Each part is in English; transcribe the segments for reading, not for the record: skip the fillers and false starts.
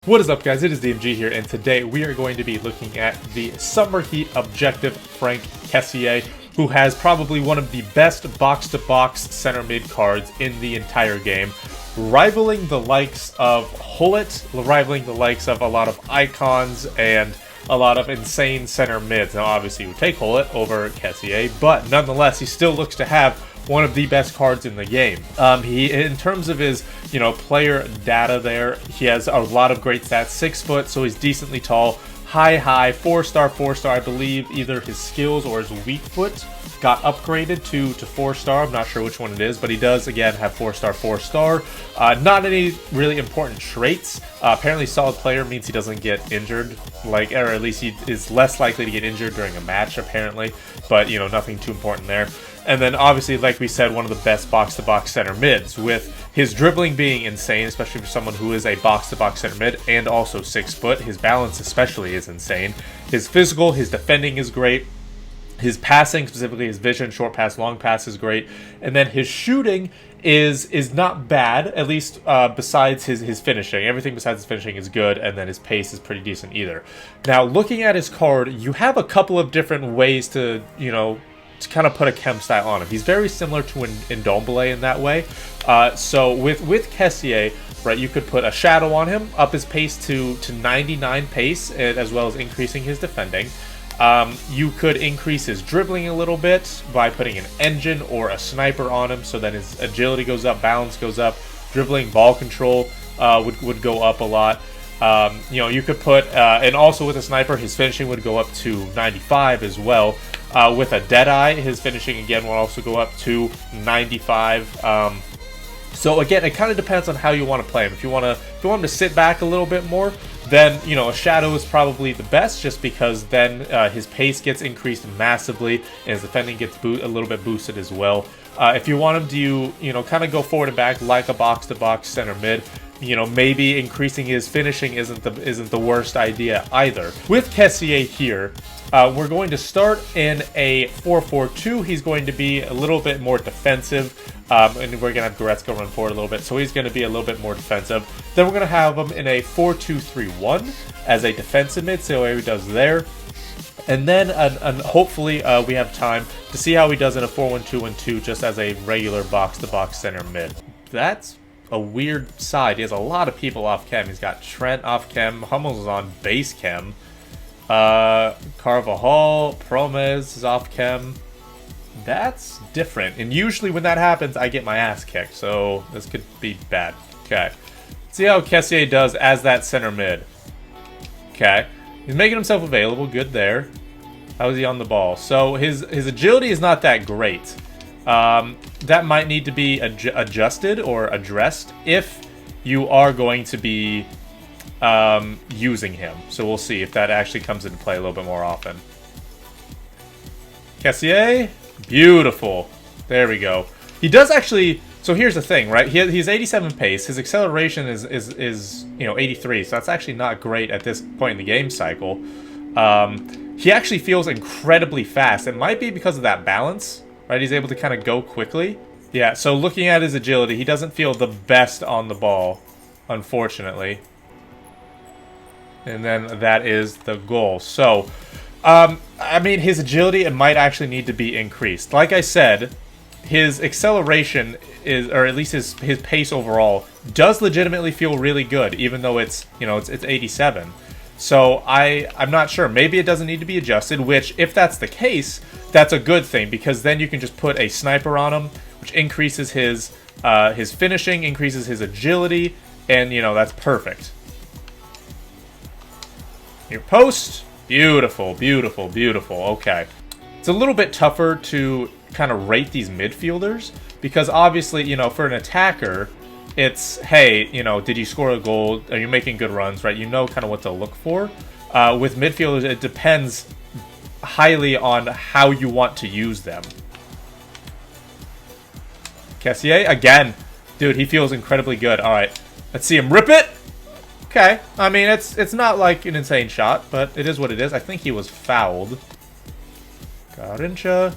What is up, guys? It is DMG here, and today we are going to be looking at the Summer Heat Objective Frank Kessie, who has probably one of the best box-to-box center mid cards in the entire game, rivaling the likes of Hullet, rivaling the likes of a lot of icons and a lot of insane center mids. Now, obviously, you would take Hullet over Kessie, but nonetheless, he still looks to have one of the best cards in the game. He, in terms of his, player data there, he has a lot of great stats. 6 foot, so he's decently tall. High, 4-star, 4-star. I believe either his skills or his weak foot got upgraded to 4-star. I'm not sure which one it is, but he does, again, have 4-star, 4-star. Not any really important traits. Apparently, solid player means he doesn't get injured, or at least he is less likely to get injured during a match, apparently. But, nothing too important there. And then, obviously, like we said, one of the best box-to-box center mids, with his dribbling being insane, especially for someone who is a box-to-box center mid, and also 6 foot. His balance especially is insane. His physical, his defending is great. His passing, specifically his vision, short pass, long pass, is great. And then his shooting is not bad, at least besides his finishing. Everything besides his finishing is good, and then his pace is pretty decent either. Now, looking at his card, you have a couple of different ways to, to kind of put a chem style on him. He's very similar to Ndombele in that way. So with Kessie, right, you could put a shadow on him, up his pace to 99 pace, and as well as increasing his defending. You could increase his dribbling a little bit by putting an engine or a sniper on him, so then his agility goes up, balance goes up, dribbling, ball control would go up a lot. You could put, and also with a sniper, his finishing would go up to 95 as well. With a Deadeye, his finishing again will also go up to 95. So again, it kind of depends on how you want to play him. If you want him to sit back a little bit more, then a shadow is probably the best, just because then his pace gets increased massively and his defending gets a little bit boosted as well. If you want him to kind of go forward and back like a box-to-box center mid, maybe increasing his finishing isn't the worst idea either. With Kessie here, we're going to start in a 4-4-2. He's going to be a little bit more defensive, and we're going to have Goretzka run forward a little bit, so he's going to be a little bit more defensive. Then we're going to have him in a 4-2-3-1 as a defensive mid, see how he does there. And then hopefully we have time to see how he does in a 4-1-2-1-2 just as a regular box-to-box center mid. That's a weird side. He has a lot of people off chem. He's got Trent off chem. Hummels is on base chem. Carvajal, Promes is off chem. That's different. And usually when that happens, I get my ass kicked. So this could be bad. Okay. Let's see how Kessie does as that center mid. Okay. He's making himself available. Good there. How is he on the ball? So his agility is not that great. That might need to be adjusted or addressed if you are going to be using him. So we'll see if that actually comes into play a little bit more often. Kessie, beautiful. There we go. He does actually. So here's the thing, right? He's 87 pace. His acceleration is 83. So that's actually not great at this point in the game cycle. He actually feels incredibly fast. It might be because of that balance. Right, he's able to kind of go quickly. Yeah, so looking at his agility, he doesn't feel the best on the ball, unfortunately. And then that is the goal. So, I mean, his agility, it might actually need to be increased. Like I said, his acceleration is, or at least his pace overall, does legitimately feel really good, even though it's 87. So I'm not sure. Maybe it doesn't need to be adjusted, which, if that's the case, that's a good thing, because then you can just put a sniper on him, which increases his finishing, increases his agility, and, that's perfect. Your post. Beautiful, beautiful, beautiful. Okay. It's a little bit tougher to kind of rate these midfielders, because obviously, for an attacker, it's, hey, did you score a goal? Are you making good runs, right? You know kind of what to look for. With midfielders, it depends highly on how you want to use them. Kessie, again. Dude, he feels incredibly good. All right, let's see him rip it. Okay. I mean, it's not like an insane shot, but it is what it is. I think he was fouled. Garincha.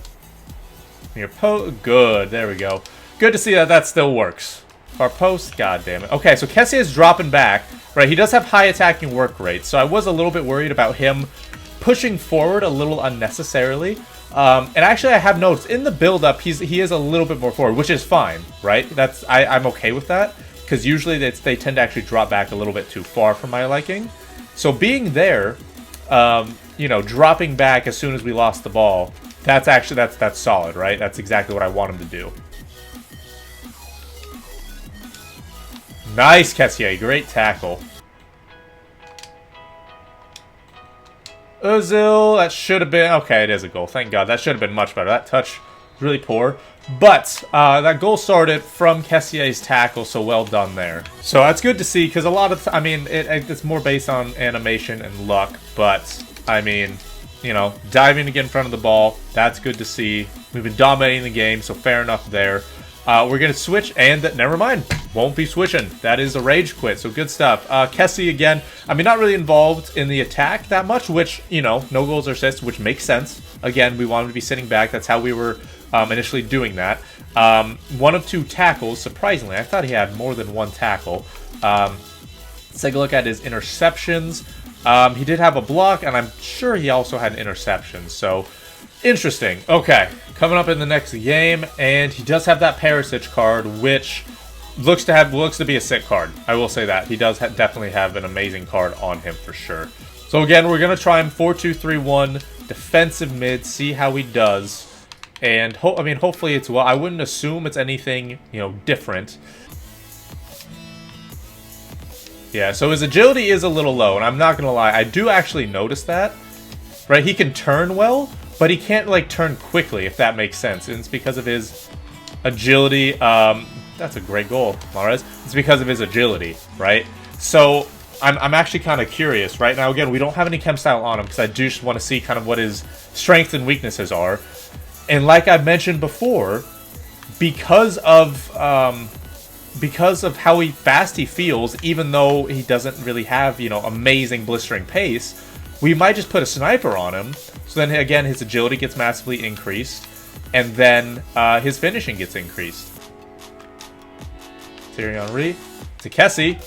Good. There we go. Good to see that still works. Our post, god damn it. Okay, so Kessie is dropping back. right? He does have high attacking work rate, so I was a little bit worried about him pushing forward a little unnecessarily. And actually, I have noticed in the build-up, he is a little bit more forward, which is fine, right? I'm okay with that, because usually they tend to actually drop back a little bit too far for my liking. So being there, you know, dropping back as soon as we lost the ball, that's solid, right? That's exactly what I want him to do. Nice, Kessie. Great tackle. Ozil, that should have been... Okay, it is a goal. Thank God. That should have been much better. That touch was really poor. But that goal started from Kessie's tackle, so well done there. So that's good to see, because a lot of... I mean, it's more based on animation and luck, but, I mean, you know, diving to get in front of the ball, that's good to see. We've been dominating the game, so fair enough there. We're going to switch, and never mind. Won't be switching. That is a rage quit, so good stuff. Kessie, again, I mean, not really involved in the attack that much, which, you know, no goals or assists, which makes sense. Again, we wanted to be sitting back. That's how we were initially doing that. 1 of 2 tackles, surprisingly. I thought he had more than 1 tackle. Let's take a look at his interceptions. He did have a block, and I'm sure he also had an interception, so... Interesting. Okay, coming up in the next game, and he does have that Perisic card, which looks to be a sick card. I will say that he does definitely have an amazing card on him for sure. So again, we're gonna try him 4-2-3-1 defensive mid, see how he does, and I mean, hopefully it's well. I wouldn't assume it's anything, you know, different. Yeah, so his agility is a little low, and I'm not gonna lie, I do actually notice that. Right, he can turn well, but he can't, like, turn quickly, if that makes sense. And it's because of his agility. That's a great goal, Mahrez. It's because of his agility, right? So, I'm actually kind of curious. Right now, again, we don't have any chem style on him, because I do just want to see kind of what his strengths and weaknesses are. And like I mentioned before, because of how fast he feels, even though he doesn't really have, you know, amazing blistering pace, we might just put a sniper on him. So then, again, his agility gets massively increased. And then his finishing gets increased. Thierry Henry to Kessie.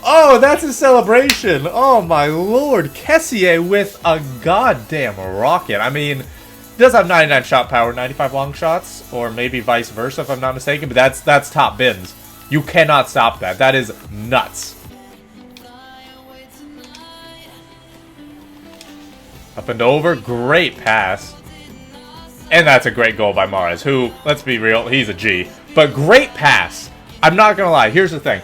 Oh, that's a celebration. Oh, my lord. Kessie with a goddamn rocket. I mean, he does have 99 shot power, 95 long shots. Or maybe vice versa, if I'm not mistaken. But that's top bins. You cannot stop that. That is nuts. Up and over. Great pass. And that's a great goal by Mahrez, who, let's be real, he's a G. But great pass. I'm not going to lie. Here's the thing.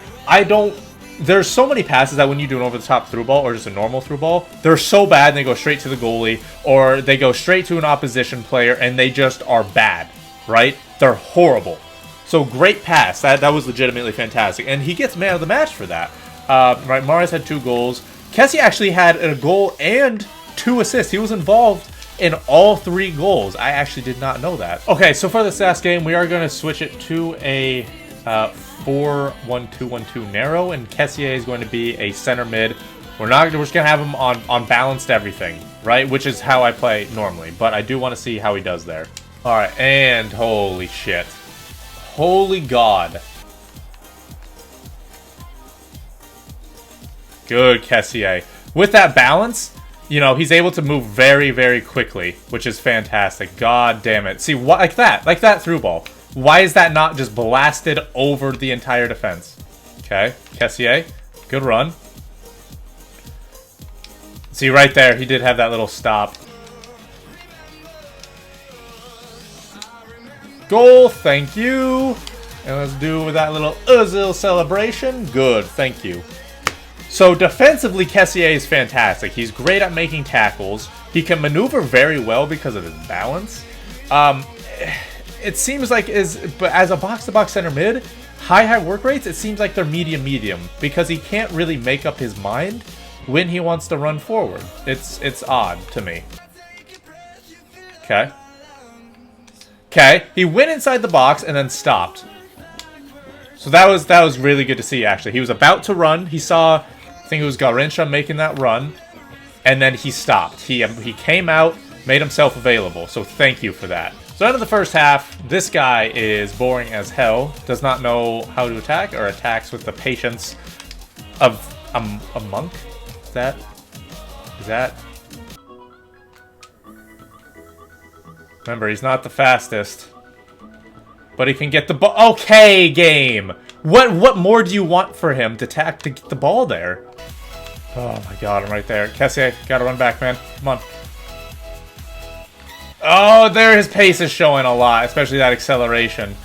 There's so many passes that when you do an over-the-top through ball or just a normal through ball, they're so bad and they go straight to the goalie or they go straight to an opposition player and they just are bad, right? They're horrible. So great pass. That was legitimately fantastic. And he gets man of the match for that. Right, Mahrez had 2 goals. Kessie actually had a goal and 2 assists. He was involved in all 3 goals. I actually did not know that. Okay, so for this last game, we are going to switch it to a 4-1-2-1-2 narrow, and Kessie is going to be a center mid. We're just going to have him on balanced everything, right? Which is how I play normally, but I do want to see how he does there. All right, and holy shit. Holy God. Good, Kessie. With that balance, you know, he's able to move very, very quickly, which is fantastic. God damn it. See, like that through ball. Why is that not just blasted over the entire defense? Okay, Kessie, good run. See, right there, he did have that little stop. Goal, thank you. And let's do with that little Ozil celebration. Good, thank you. So defensively, Kessie is fantastic. He's great at making tackles. He can maneuver very well because of his balance. It seems like but as a box-to-box center mid, high work rates, it seems like they're medium because he can't really make up his mind when he wants to run forward. It's odd to me. Okay. Okay, he went inside the box and then stopped. So that was really good to see, actually. He was about to run. He saw, I think it was Garrincha making that run, and then he stopped. He came out, made himself available, so thank you for that. So end of the first half, this guy is boring as hell. Does not know how to attack or attacks with the patience of a monk. Is that? Remember, he's not the fastest. But he can get the ball. Okay, game. What more do you want for him to attack to get the ball there? Oh my god, I'm right there. Kessie, gotta run back, man. Come on. Oh, there his pace is showing a lot, especially that acceleration.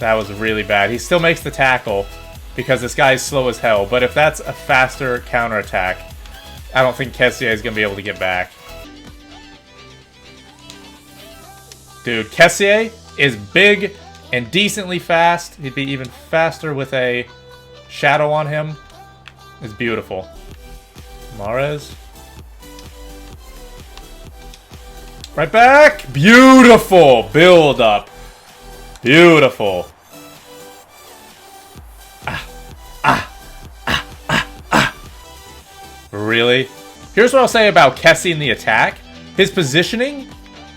That was really bad. He still makes the tackle because this guy is slow as hell. But if that's a faster counterattack, I don't think Kessie is going to be able to get back. Dude, Kessie is big and decently fast. He'd be even faster with a shadow on him. It's beautiful. Mahrez. Right back. Beautiful. Build up. Beautiful. Really? Here's what I'll say about Kessie in the attack. His positioning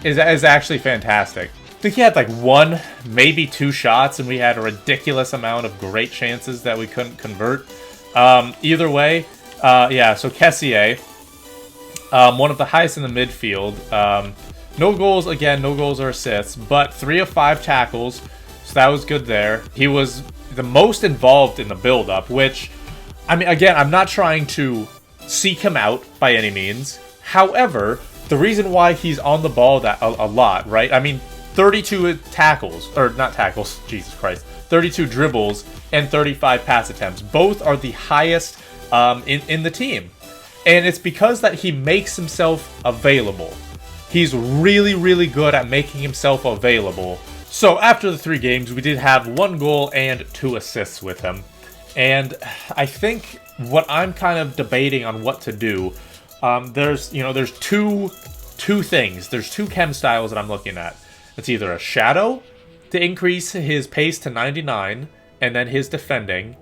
is actually fantastic. I think he had like 1, maybe 2 shots, and we had a ridiculous amount of great chances that we couldn't convert. Either way, yeah, so Kessie, one of the highest in the midfield. No goals, again, no goals or assists, but 3 of 5 tackles, so that was good there. He was the most involved in the build-up, which, I mean, again, I'm not trying to seek him out by any means. However, the reason why he's on the ball that a lot, right? I mean, 32 tackles, or not tackles, Jesus Christ, 32 dribbles and 35 pass attempts. Both are the highest in the team. And it's because that he makes himself available. He's really, really good at making himself available. So after the 3 games, we did have 1 goal and 2 assists with him. And I think what I'm kind of debating on what to do, there's two things. There's 2 chem styles that I'm looking at. It's either a shadow to increase his pace to 99 and then his defending,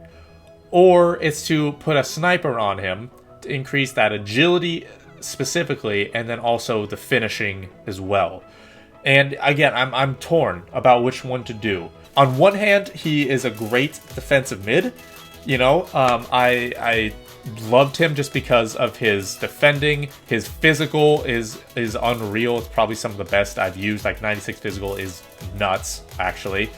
or it's to put a sniper on him to increase that agility specifically, and then also the finishing as well. And again, I'm torn about which one to do. On one hand, he is a great defensive mid. You know, I loved him just because of his defending. His physical is unreal. It's probably some of the best I've used. Like 96 physical is nuts, actually.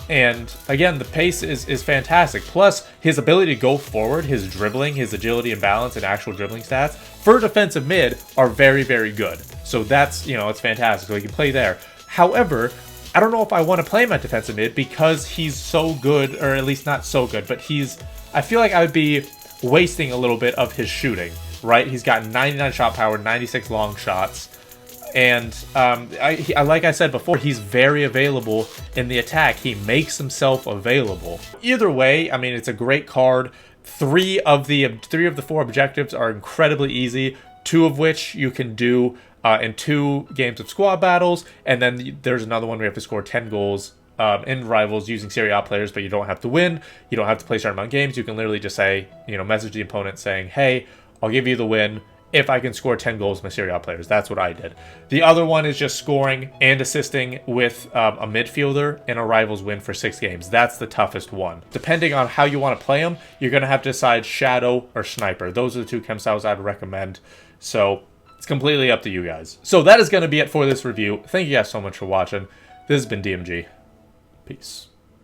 And again, the pace is fantastic. Plus, his ability to go forward, his dribbling, his agility and balance, and actual dribbling stats for defensive mid are very, very good. So that's, it's fantastic. So he can play there. However, I don't know if I want to play him at defensive mid because he's so good, or at least not so good, but I feel like I would be wasting a little bit of his shooting, right? He's got 99 shot power, 96 long shots. And like I said before, he's very available in the attack. He makes himself available. Either way, I mean, it's a great card. 3 of the 4 objectives are incredibly easy, 2 of which you can do in 2 games of squad battles, and then there's another one where you have to score 10 goals in rivals using Serie A players, but you don't have to win. You don't have to play certain amount of games. You can literally just say, message the opponent saying, hey, I'll give you the win if I can score 10 goals with my Serie A players. That's what I did. The other one is just scoring and assisting with a midfielder in a rival's win for 6 games. That's the toughest one. Depending on how you want to play them, you're going to have to decide shadow or sniper. Those are the 2 chem styles I'd recommend. So it's completely up to you guys. So that is going to be it for this review. Thank you guys so much for watching. This has been DMG. Peace.